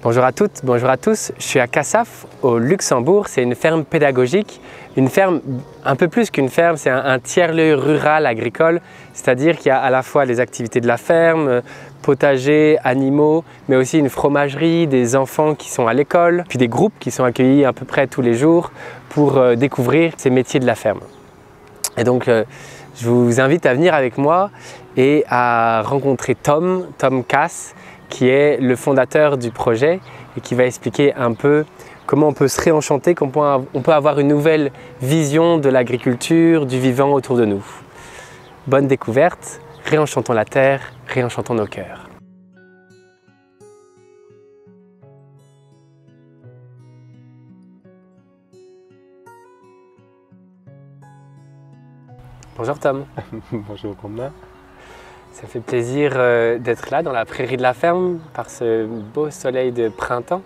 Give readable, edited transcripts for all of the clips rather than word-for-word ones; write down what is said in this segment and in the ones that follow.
Bonjour à toutes, bonjour à tous. Je suis à Cassav au Luxembourg. C'est une ferme pédagogique, une ferme un peu plus qu'une ferme, c'est un tiers-lieu rural agricole, c'est-à-dire qu'il y a à la fois les activités de la ferme, potager, animaux, mais aussi une fromagerie, des enfants qui sont à l'école, puis des groupes qui sont accueillis à peu près tous les jours pour découvrir ces métiers de la ferme. Et donc je vous invite à venir avec moi et à rencontrer Tom Cass, qui est le fondateur du projet et qui va expliquer un peu comment on peut se réenchanter, comment on peut avoir une nouvelle vision de l'agriculture, du vivant autour de nous. Bonne découverte, réenchantons la terre, réenchantons nos cœurs. Bonjour Tom. Bonjour Romain. Ça fait plaisir d'être là dans la prairie de la ferme par ce beau soleil de printemps.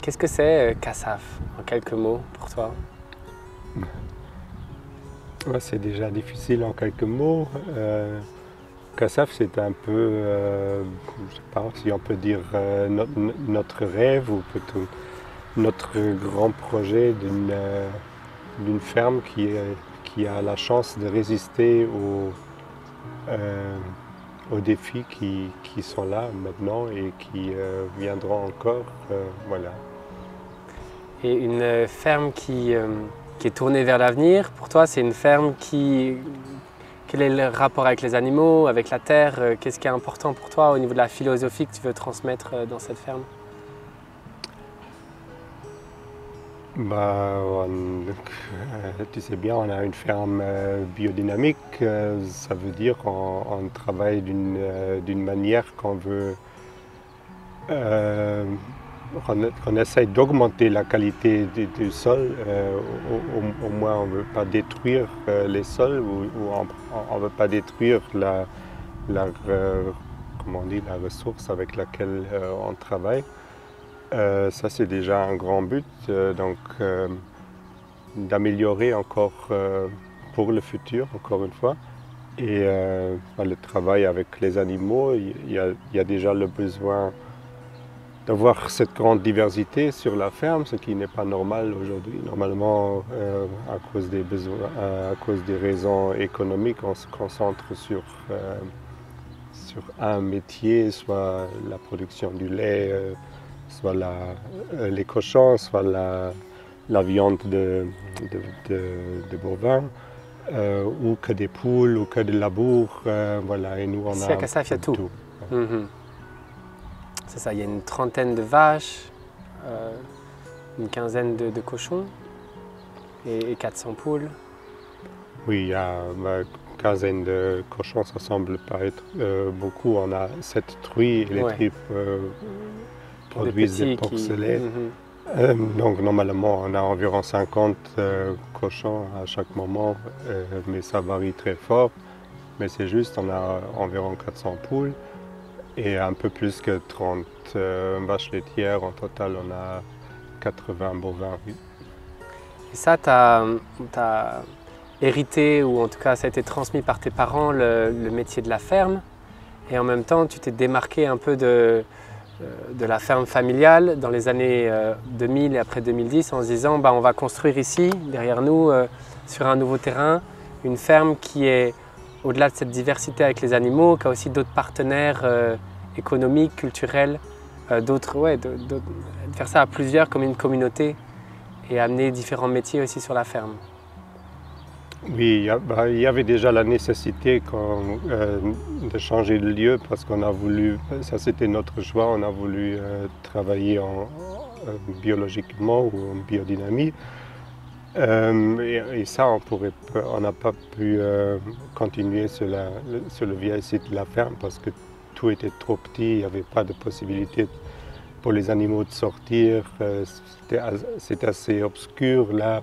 Qu'est-ce que c'est Cassav en quelques mots pour toi? C'est déjà difficile en quelques mots. Cassav, c'est un peu, je sais pas si on peut dire notre rêve ou plutôt notre grand projet d'une ferme qui a la chance de résister aux défis qui sont là maintenant et qui viendront encore. Voilà. Et une ferme qui est tournée vers l'avenir, pour toi, c'est une ferme qui... Quel est le rapport avec les animaux, avec la terre? Qu'est-ce qui est important pour toi au niveau de la philosophie que tu veux transmettre dans cette ferme? Tu sais bien, on a une ferme biodynamique, ça veut dire qu'on travaille d'une manière qu'on veut, qu'on essaye d'augmenter la qualité du sol, au moins on ne veut pas détruire les sols ou on ne veut pas détruire comment on dit, la ressource avec laquelle on travaille. Ça c'est déjà un grand but, donc d'améliorer encore pour le futur, encore une fois. Et le travail avec les animaux, il y a déjà le besoin d'avoir cette grande diversité sur la ferme, ce qui n'est pas normal aujourd'hui. Normalement, à cause des besoins, à cause des raisons économiques, on se concentre sur un métier, soit la production du lait, soit les cochons, soit la viande de bovins, ou que des poules, ou que des labours. Voilà. Et nous, on Ici, à Cassav, il y a tout. C'est ça, il y a une trentaine de vaches, une quinzaine de cochons et 400 poules. Oui, il y a une quinzaine de cochons, ça semble pas être beaucoup. On a 7 truies et les truies produisent des porcelets. Donc normalement on a environ 50 cochons à chaque moment, mais ça varie très fort. Mais c'est juste, on a environ 400 poules et un peu plus que 30 vaches laitières. En total on a 80 bovins. Et ça, tu as hérité, ou en tout cas ça a été transmis par tes parents, le métier de la ferme, et en même temps tu t'es démarqué un peu de la ferme familiale dans les années 2000 et après 2010 en se disant on va construire ici, derrière nous, sur un nouveau terrain, une ferme qui est au-delà de cette diversité avec les animaux, qui a aussi d'autres partenaires économiques, culturels, de faire ça à plusieurs comme une communauté et amener différents métiers aussi sur la ferme. Oui, il y avait déjà la nécessité de changer de lieu parce qu'on a voulu, ça c'était notre choix, on a voulu travailler biologiquement ou en biodynamie. Et ça, on n'a pas pu continuer sur le vieil site de la ferme parce que tout était trop petit, il n'y avait pas de possibilité pour les animaux de sortir, c'était assez obscur là.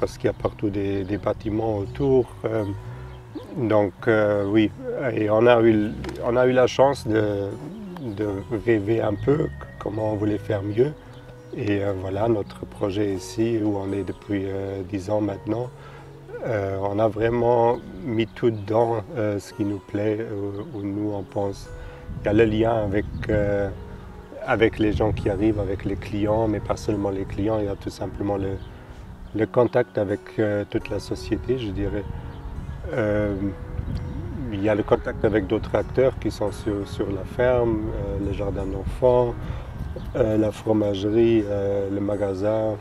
Parce qu'il y a partout des bâtiments autour. Donc oui, et on a eu la chance de rêver un peu comment on voulait faire mieux. Et voilà notre projet ici, où on est depuis 10 ans maintenant. On a vraiment mis tout dedans ce qui nous plaît, où nous on pense y a le lien avec les gens qui arrivent, avec les clients, mais pas seulement les clients, il y a tout simplement le contact avec toute la société, je dirais. Il y a le contact avec d'autres acteurs qui sont sur la ferme, le jardin d'enfants, la fromagerie, le magasin.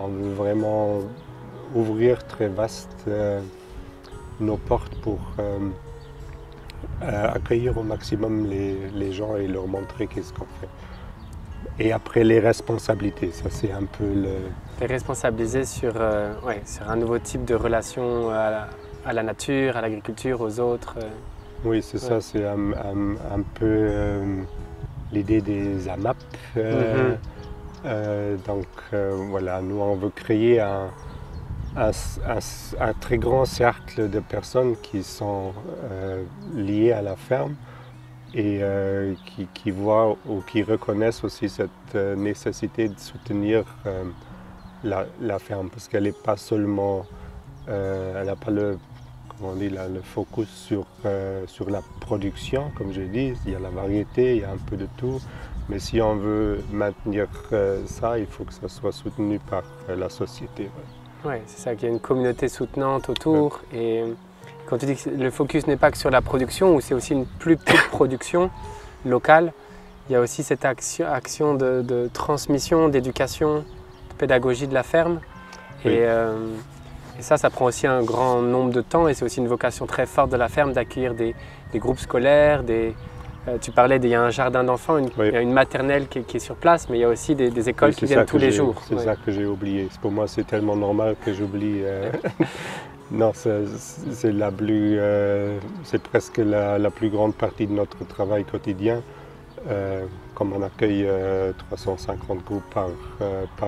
On veut vraiment ouvrir très vaste nos portes pour accueillir au maximum les gens et leur montrer qu'est-ce qu'on fait. Et après les responsabilités, ça c'est un peu le... Les responsabiliser sur un nouveau type de relation à la nature, à l'agriculture, aux autres. Oui, c'est ça, c'est un peu l'idée des AMAP. Donc voilà, nous on veut créer un très grand cercle de personnes qui sont liées à la ferme et qui voient ou qui reconnaissent aussi cette nécessité de soutenir la ferme, parce qu'elle n'est pas seulement, elle n'a pas le focus sur la production, comme je dis, il y a la variété, il y a un peu de tout, mais si on veut maintenir ça, il faut que ça soit soutenu par la société. Oui, c'est ça, qu'il y a une communauté soutenante autour. Ouais. Et quand tu dis que le focus n'est pas que sur la production, ou c'est aussi une plus petite production locale, il y a aussi cette action de transmission, d'éducation, de pédagogie de la ferme. Oui. Et ça prend aussi un grand nombre de temps, et c'est aussi une vocation très forte de la ferme d'accueillir des groupes scolaires. Tu parlais il y a un jardin d'enfants, il y a une maternelle qui est sur place, mais il y a aussi des écoles qui viennent tous les jours. C'est ça que j'ai oublié. Pour moi, c'est tellement normal que j'oublie. Non, c'est presque la plus grande partie de notre travail quotidien. Comme on accueille 350 groupes par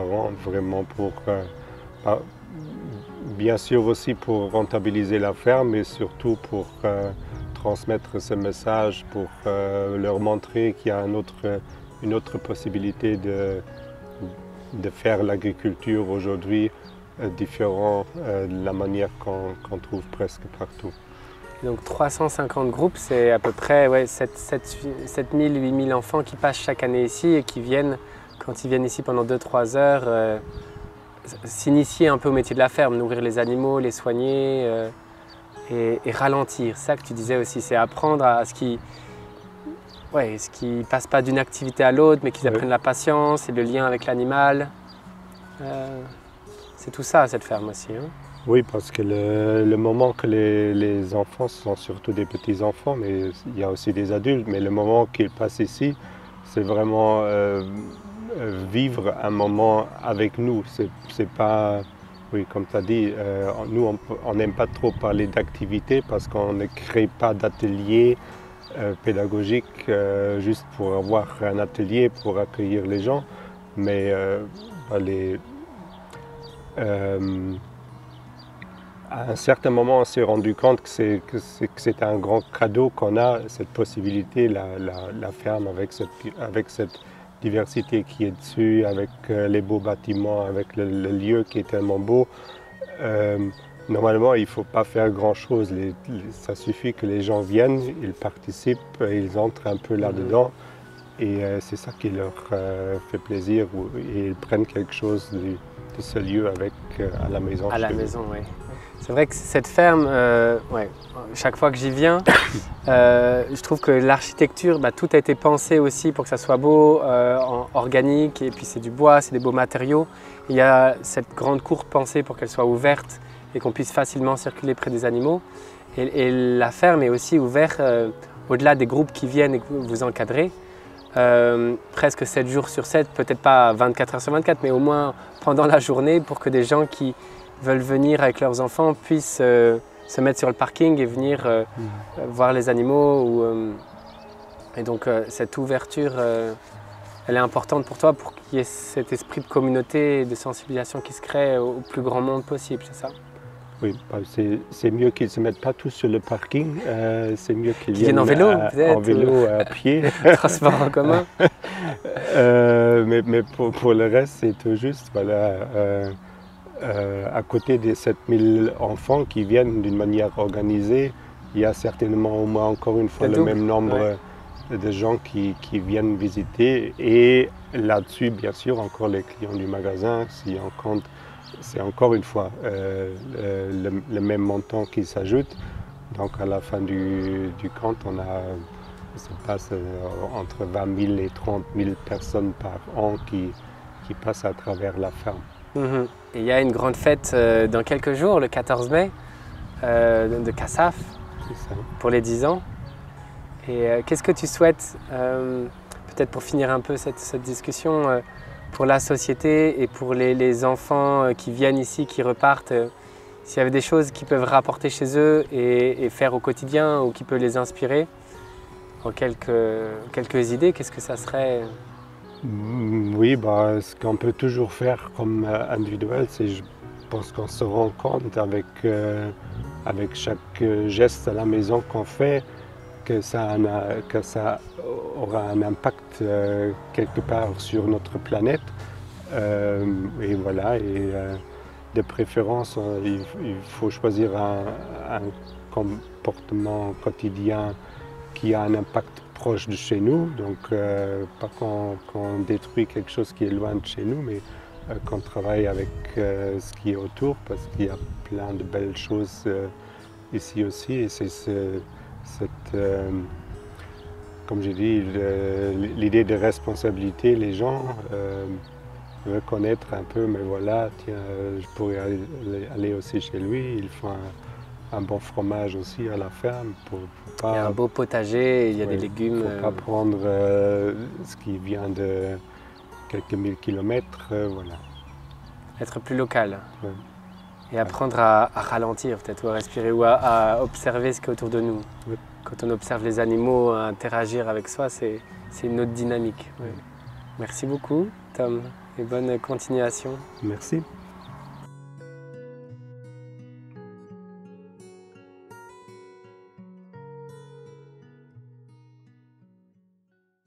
an, vraiment bien sûr aussi pour rentabiliser la ferme, mais surtout pour transmettre ce message, pour leur montrer qu'il y a une autre possibilité de faire l'agriculture aujourd'hui différent de la manière qu'on trouve presque partout. Donc 350 groupes, c'est à peu près 7000, 8000 enfants qui passent chaque année ici et qui viennent, quand ils viennent ici pendant 2-3 heures, s'initier un peu au métier de la ferme, nourrir les animaux, les soigner et ralentir. C'est ça que tu disais aussi, c'est apprendre à ce qu'ils ne passent pas d'une activité à l'autre, mais qu'ils apprennent la patience et le lien avec l'animal. C'est tout ça, cette ferme aussi. Hein. Oui, parce que le moment que les enfants sont surtout des petits-enfants, mais il y a aussi des adultes, mais le moment qu'ils passent ici, c'est vraiment vivre un moment avec nous. C'est pas, oui, comme tu as dit, nous on n'aime pas trop parler d'activité parce qu'on ne crée pas d'atelier pédagogique juste pour avoir un atelier pour accueillir les gens, mais à un certain moment, on s'est rendu compte que c'est un grand cadeau qu'on a, cette possibilité, la ferme, avec cette diversité qui est dessus, avec les beaux bâtiments, avec le lieu qui est tellement beau. Normalement, il ne faut pas faire grand-chose. Ça suffit que les gens viennent, ils participent, ils entrent un peu là-dedans. Et c'est ça qui leur fait plaisir. Et ils prennent quelque chose de ce lieu à la maison. À la maison, oui. C'est vrai que cette ferme, chaque fois que j'y viens, je trouve que l'architecture, tout a été pensé aussi pour que ça soit beau, organique, et puis c'est du bois, c'est des beaux matériaux. Il y a cette grande cour pensée pour qu'elle soit ouverte et qu'on puisse facilement circuler près des animaux. Et la ferme est aussi ouverte au-delà des groupes qui viennent et que vous encadrez. Presque 7 jours sur 7, peut-être pas 24 heures sur 24, mais au moins pendant la journée pour que des gens qui veulent venir avec leurs enfants puissent se mettre sur le parking et venir voir les animaux. Et donc cette ouverture, elle est importante pour toi pour qu'il y ait cet esprit de communauté et de sensibilisation qui se crée au plus grand monde possible, c'est ça? Oui, c'est mieux qu'ils ne se mettent pas tous sur le parking, c'est mieux qu'ils viennent en vélo, peut-être, en vélo, à pied. Transport en commun. Mais pour le reste, c'est tout juste, voilà. À côté des 7000 enfants qui viennent d'une manière organisée, il y a certainement au moins encore une fois le même nombre de gens qui viennent visiter. Et là-dessus, bien sûr, encore les clients du magasin, si on compte, c'est encore une fois le même montant qui s'ajoute. Donc à la fin du compte, ça passe entre 20 000 et 30 000 personnes par an qui passent à travers la ferme. Et il y a une grande fête dans quelques jours, le 14 mai, de Casaf, pour les 10 ans. Et qu'est-ce que tu souhaites, peut-être pour finir un peu cette discussion, pour la société et pour les enfants qui viennent ici, qui repartent, s'il y avait des choses qu'ils peuvent rapporter chez eux et faire au quotidien ou qui peut les inspirer, en quelques idées, qu'est-ce que ça serait? Oui, ce qu'on peut toujours faire comme individuel, c'est, je pense qu'on se rend compte avec chaque geste à la maison qu'on fait que ça aura un impact quelque part sur notre planète. Et voilà, de préférence, il faut choisir un comportement quotidien qui a un impact proche de chez nous, donc pas qu'on détruit quelque chose qui est loin de chez nous, mais qu'on travaille avec ce qui est autour, parce qu'il y a plein de belles choses ici aussi, et c'est comme j'ai dit, l'idée de responsabilité, les gens reconnaître un peu, mais voilà, tiens, je pourrais aller aussi chez lui, il faut un bon fromage aussi à la ferme. Il y a un beau potager, il y a des légumes. Il ne faut pas prendre ce qui vient de quelques mille kilomètres, voilà. Être plus local. Ouais. Et apprendre à ralentir peut-être, ou à respirer, ou à observer ce qui est autour de nous. Ouais. Quand on observe les animaux, à interagir avec soi, c'est une autre dynamique. Ouais. Merci beaucoup, Tom, et bonne continuation. Merci.